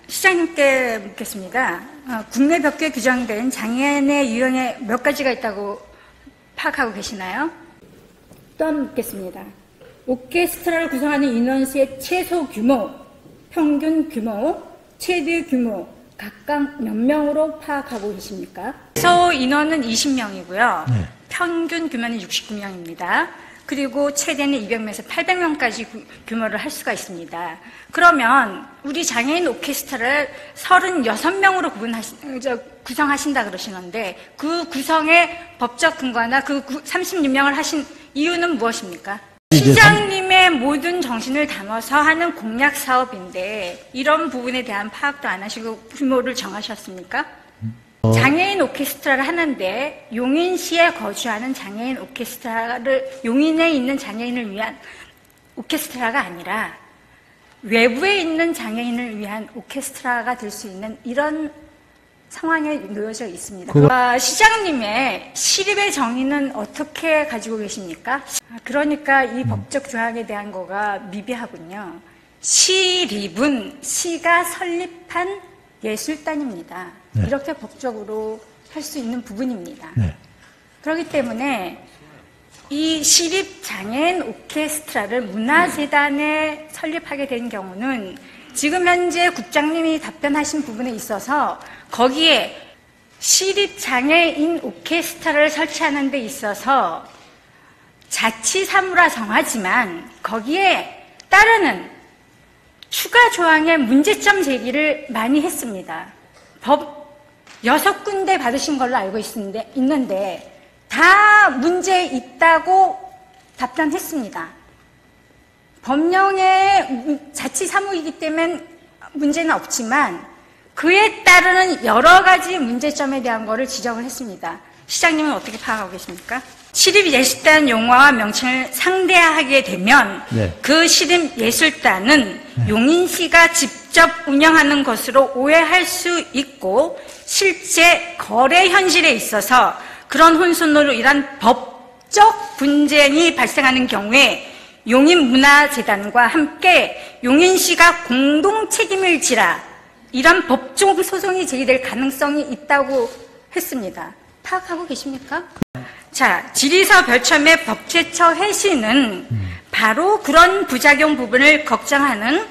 시장님께 묻겠습니다. 국내 법규에 규정된 장애인의 유형에 몇 가지가 있다고 파악하고 계시나요? 또 한 번 묻겠습니다. 오케스트라를 구성하는 인원수의 최소 규모, 평균 규모, 최대 규모 각각 몇 명으로 파악하고 계십니까? 최소 인원은 20명이고요. 네. 평균 규모는 69명입니다. 그리고 최대는 200명에서 800명까지 규모를 할 수가 있습니다. 그러면 우리 장애인 오케스트라를 36명으로 구성하신다 그러시는데 그 구성의 법적 근거나 그 36명을 하신 이유는 무엇입니까? 시장님의 모든 정신을 담아서 하는 공약 사업인데 이런 부분에 대한 파악도 안 하시고 규모를 정하셨습니까? 장애인 오케스트라를 하는데 용인시에 거주하는 장애인 오케스트라를 용인에 있는 장애인을 위한 오케스트라가 아니라 외부에 있는 장애인을 위한 오케스트라가 될 수 있는 이런 상황에 놓여져 있습니다. 시장님의 시립의 정의는 어떻게 가지고 계십니까? 그러니까 이 법적 조항에 대한 거가 미비하군요. 시립은 시가 설립한 예술단입니다. 네. 이렇게 법적으로 할 수 있는 부분입니다. 네. 그렇기 때문에 이 시립장애인 오케스트라를 문화재단에 설립하게 된 경우는 지금 현재 국장님이 답변하신 부분에 있어서 거기에 시립장애인 오케스트라를 설치하는 데 있어서 자치사무라 정하지만 거기에 따르는 추가 조항의 문제점 제기를 많이 했습니다. 법 6군데 받으신 걸로 알고 있는데 다 문제 있다고 답변했습니다. 법령의 자치사무이기 때문에 문제는 없지만 그에 따르는 여러 가지 문제점에 대한 거를 지적을 했습니다. 시장님은 어떻게 파악하고 계십니까? 시립예술단 용어와 명칭을 상대하게 되면 네. 그 시립예술단은 네. 용인시가 직접 운영하는 것으로 오해할 수 있고 실제 거래 현실에 있어서 그런 혼선으로 인한 법적 분쟁이 발생하는 경우에 용인문화재단과 함께 용인시가 공동 책임을 지라 이런 법적 소송이 제기될 가능성이 있다고 했습니다. 파악하고 계십니까? 자, 지리서 별첨의 법제처 회시는 바로 그런 부작용 부분을 걱정하는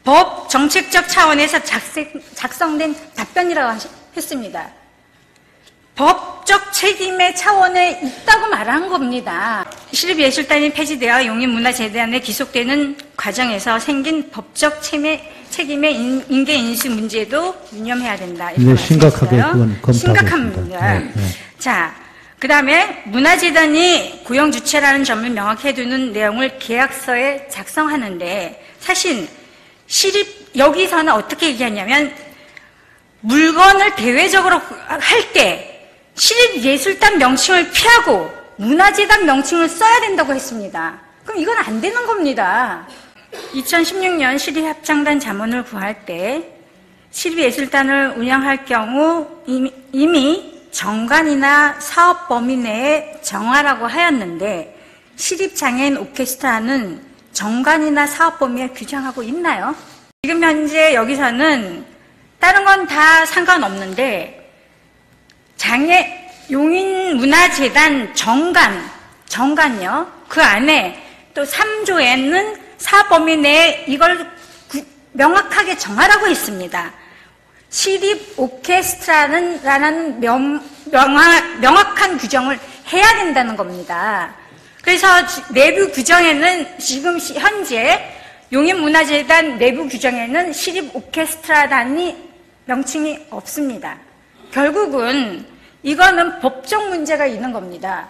법 정책적 차원에서 작성된 답변이라고 했습니다. 법적 책임의 차원에 있다고 말한 겁니다. 시립예술단이 폐지되어 용인문화재단에 기속되는 과정에서 생긴 법적 책임의 인계인수 문제도 유념해야 된다. 이렇게 심각하게 그건 검토하고 심각합니다. 네, 네. 자, 그 다음에 문화재단이 고용주체라는 점을 명확히 해두는 내용을 계약서에 작성하는데 사실 여기서는 어떻게 얘기하냐면 물건을 대외적으로 할 때 시립예술단 명칭을 피하고 문화재단 명칭을 써야 된다고 했습니다. 그럼 이건 안 되는 겁니다. 2016년 시립합창단 자문을 구할 때 시립예술단을 운영할 경우 이미 정관이나 사업 범위 내에 정하라고 하였는데 시립장애인 오케스트라는 정관이나 사업 범위에 규정하고 있나요? 지금 현재 여기서는 다른 건 다 상관없는데 용인문화재단 정관요. 그 안에 또 3조에는 사업 범위 내에 이걸 명확하게 정하라고 했습니다. 시립 오케스트라라는 명확한 규정을 해야 된다는 겁니다. 그래서 내부 규정에는 지금 현재 용인문화재단 내부 규정에는 시립 오케스트라단이 명칭이 없습니다. 결국은 이거는 법적 문제가 있는 겁니다.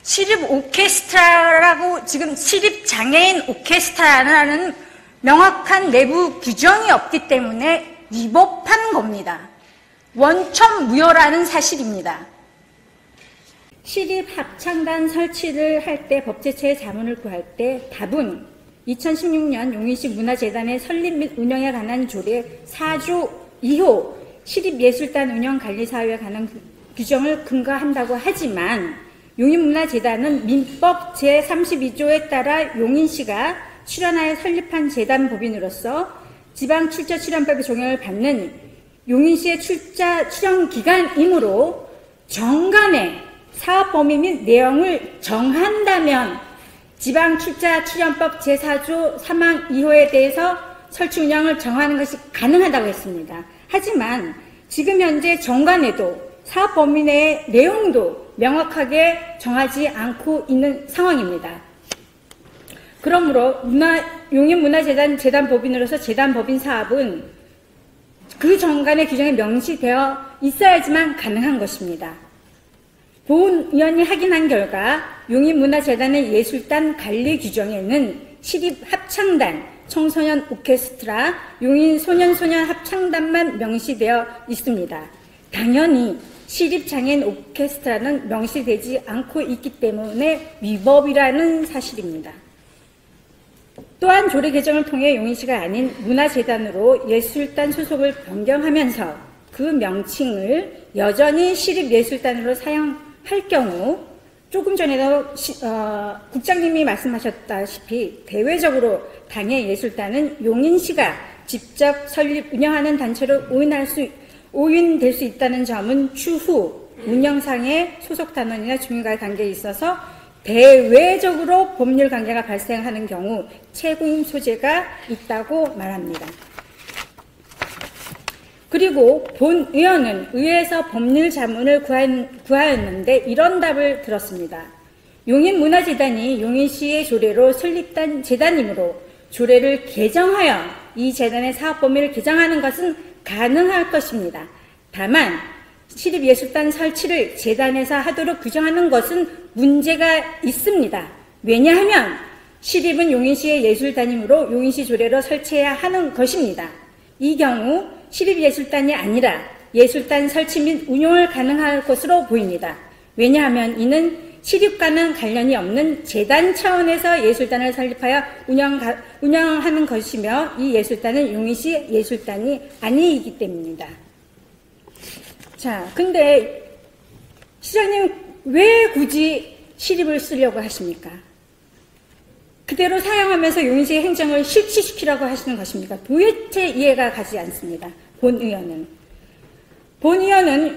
시립 오케스트라라고 지금 시립 장애인 오케스트라라는 명확한 내부 규정이 없기 때문에 위법한 겁니다. 원천무효라는 사실입니다. 시립 합창단 설치를 할 때 법제처의 자문을 구할 때 답은 2016년 용인시 문화재단의 설립 및 운영에 관한 조례 4조 2호 시립예술단 운영관리사업에 관한 규정을 근거한다고 하지만 용인문화재단은 민법 제32조에 따라 용인시가 출연하여 설립한 재단 법인으로서 지방 출자 출연법의 적용을 받는 용인시의 출자 출연 기간이므로 정관의 사업 범위 및 내용을 정한다면 지방 출자 출연법 제4조 3항 2호에 대해서 설치 운영을 정하는 것이 가능하다고 했습니다. 하지만 지금 현재 정관에도 사업 범위 내의 내용도 명확하게 정하지 않고 있는 상황입니다. 그러므로 용인문화재단 재단법인으로서 재단법인 사업은 그 정관의 규정에 명시되어 있어야지만 가능한 것입니다. 보훈위원이 확인한 결과 용인문화재단의 예술단 관리 규정에는 시립합창단, 청소년 오케스트라, 용인소년소년 합창단만 명시되어 있습니다. 당연히 시립장애인 오케스트라는 명시되지 않고 있기 때문에 위법이라는 사실입니다. 또한 조례 개정을 통해 용인시가 아닌 문화재단으로 예술단 소속을 변경하면서 그 명칭을 여전히 시립예술단으로 사용할 경우 조금 전에도 국장님이 말씀하셨다시피 대외적으로 당의 예술단은 용인시가 직접 설립 운영하는 단체로 오인될 수 있다는 점은 추후 운영상의 소속 단원이나 주민과의 관계에 있어서 대외적으로 법률 관계가 발생하는 경우 채굴 소재가 있다고 말합니다. 그리고 본 의원은 의회에서 법률 자문을 구하였는데 이런 답을 들었습니다. 용인문화재단이 용인시의 조례로 설립된 재단이므로 조례를 개정하여 이 재단의 사업 범위를 개정하는 것은 가능할 것입니다. 다만 시립예술단 설치를 재단에서 하도록 규정하는 것은 문제가 있습니다. 왜냐하면 시립은 용인시의 예술단이므로 용인시 조례로 설치해야 하는 것입니다. 이 경우 시립예술단이 아니라 예술단 설치 및 운용을 가능할 것으로 보입니다. 왜냐하면 이는 시립과는 관련이 없는 재단 차원에서 예술단을 설립하여 운영하는 것이며 이 예술단은 용인시 예술단이 아니기 때문입니다. 자, 근데 시장님 왜 굳이 시립을 쓰려고 하십니까? 그대로 사용하면서 용인시의 행정을 실시시키라고 하시는 것입니까? 도대체 이해가 가지 않습니다. 본 의원은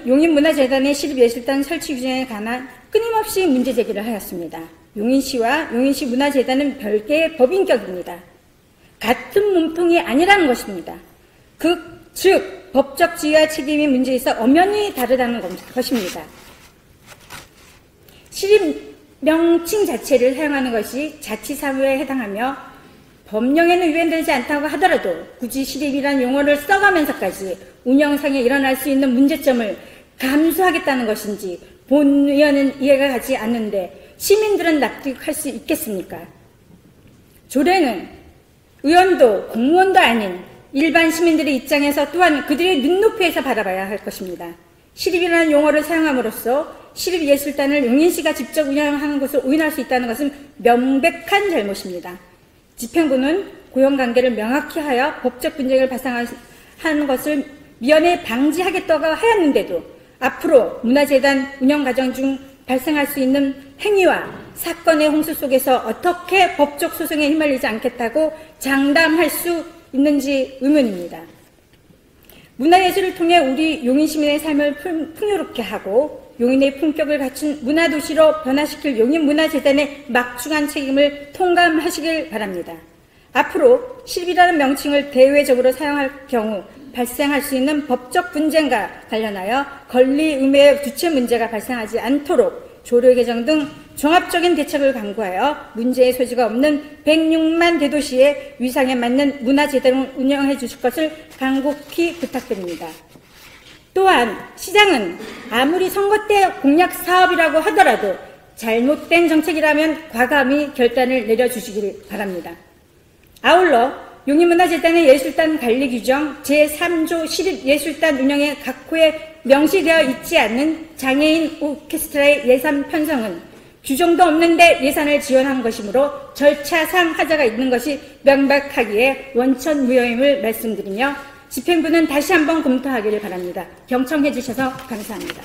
용인문화재단의 시립예술단 설치 규정에 관한 끊임없이 문제 제기를 하였습니다. 용인시와 용인시 문화재단은 별개의 법인격입니다. 같은 몸통이 아니라는 것입니다. 즉 법적 지위와 책임이 문제에 있어 엄연히 다르다는 것입니다. 시립 명칭 자체를 사용하는 것이 자치사무에 해당하며 법령에는 위반되지 않다고 하더라도 굳이 시립이라는 용어를 써가면서까지 운영상에 일어날 수 있는 문제점을 감수하겠다는 것인지 본 의원은 이해가 가지 않는데 시민들은 납득할 수 있겠습니까? 조례는 의원도 공무원도 아닌 일반 시민들의 입장에서 또한 그들의 눈높이에서 바라봐야 할 것입니다. 시립이라는 용어를 사용함으로써 시립예술단을 용인시가 직접 운영하는 것을 오인할 수 있다는 것은 명백한 잘못입니다. 집행부는 고용관계를 명확히 하여 법적 분쟁을 발생하는 것을 미연에 방지하겠다고 하였는데도 앞으로 문화재단 운영 과정 중 발생할 수 있는 행위와 사건의 홍수 속에서 어떻게 법적 소송에 휘말리지 않겠다고 장담할 수 있는지 의문입니다. 문화예술을 통해 우리 용인 시민의 삶을 풍요롭게 하고 용인의 품격을 갖춘 문화도시로 변화시킬 용인문화재단의 막중한 책임을 통감하시길 바랍니다. 앞으로 시립이라는 명칭을 대외적으로 사용할 경우 발생할 수 있는 법적 분쟁과 관련하여 권리의무의 주체 문제가 발생하지 않도록 조례 개정 등 종합적인 대책을 강구하여 문제의 소지가 없는 106만 대도시의 위상에 맞는 문화재단을 운영해 주실 것을 간곡히 부탁드립니다. 또한 시장은 아무리 선거 때 공약 사업이라고 하더라도 잘못된 정책이라면 과감히 결단을 내려주시길 바랍니다. 아울러 용인문화재단의 예술단 관리 규정 제3조 시립예술단 운영의 각호에 명시되어 있지 않는 장애인 오케스트라의 예산 편성은 규정도 없는데 예산을 지원한 것이므로 절차상 하자가 있는 것이 명백하기에 원천무효임을 말씀드리며 집행부는 다시 한번 검토하기를 바랍니다. 경청해 주셔서 감사합니다.